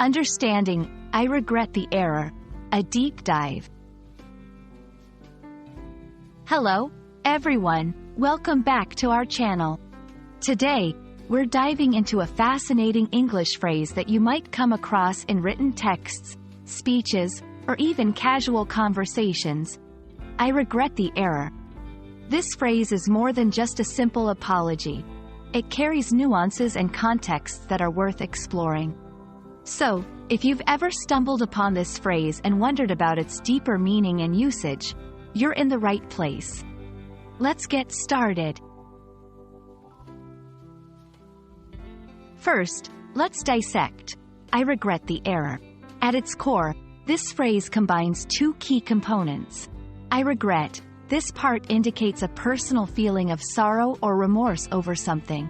Understanding, I regret the error. A deep dive. Hello, everyone. Welcome back to our channel. Today, we're diving into a fascinating English phrase that you might come across in written texts, speeches, or even casual conversations. I regret the error. This phrase is more than just a simple apology. It carries nuances and contexts that are worth exploring. So, if you've ever stumbled upon this phrase and wondered about its deeper meaning and usage, you're in the right place. Let's get started. First, let's dissect. I regret the error. At its core, this phrase combines two key components. I regret. This part indicates a personal feeling of sorrow or remorse over something.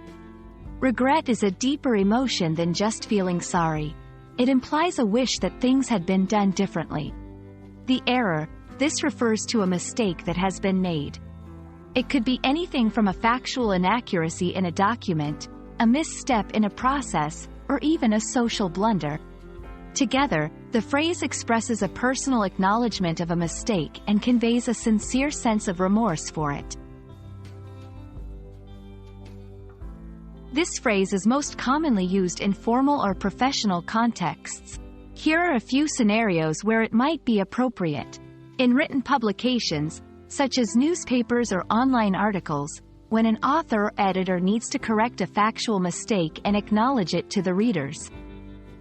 Regret is a deeper emotion than just feeling sorry. It implies a wish that things had been done differently. The error, this refers to a mistake that has been made. It could be anything from a factual inaccuracy in a document, a misstep in a process, or even a social blunder. Together, the phrase expresses a personal acknowledgement of a mistake and conveys a sincere sense of remorse for it. This phrase is most commonly used in formal or professional contexts. Here are a few scenarios where it might be appropriate. In written publications, such as newspapers or online articles, when an author or editor needs to correct a factual mistake and acknowledge it to the readers.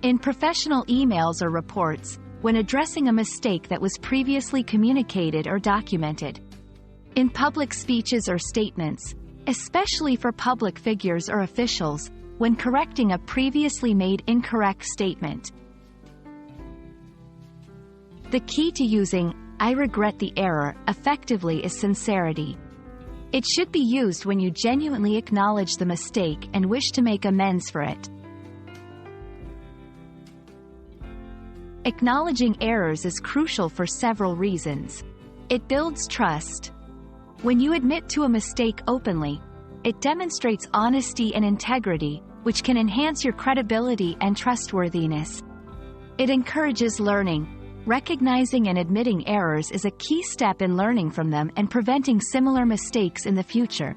In professional emails or reports, when addressing a mistake that was previously communicated or documented. In public speeches or statements, especially for public figures or officials, when correcting a previously made incorrect statement. The key to using "I regret the error" effectively is sincerity. It should be used when you genuinely acknowledge the mistake and wish to make amends for it. Acknowledging errors is crucial for several reasons. It builds trust. When you admit to a mistake openly, it demonstrates honesty and integrity, which can enhance your credibility and trustworthiness. It encourages learning. Recognizing and admitting errors is a key step in learning from them and preventing similar mistakes in the future.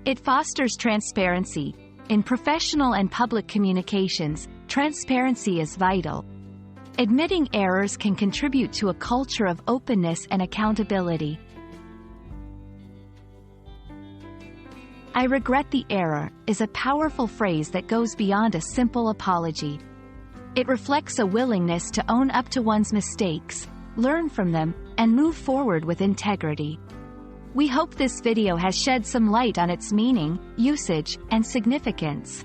It fosters transparency. In professional and public communications, transparency is vital. Admitting errors can contribute to a culture of openness and accountability. I regret the error is a powerful phrase that goes beyond a simple apology. It reflects a willingness to own up to one's mistakes, learn from them, and move forward with integrity. We hope this video has shed some light on its meaning, usage, and significance.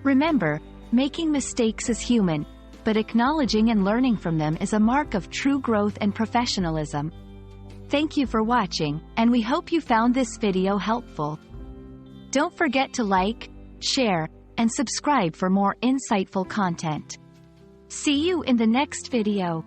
Remember, making mistakes is human, but acknowledging and learning from them is a mark of true growth and professionalism. Thank you for watching, and we hope you found this video helpful. Don't forget to like, share, and subscribe for more insightful content. See you in the next video.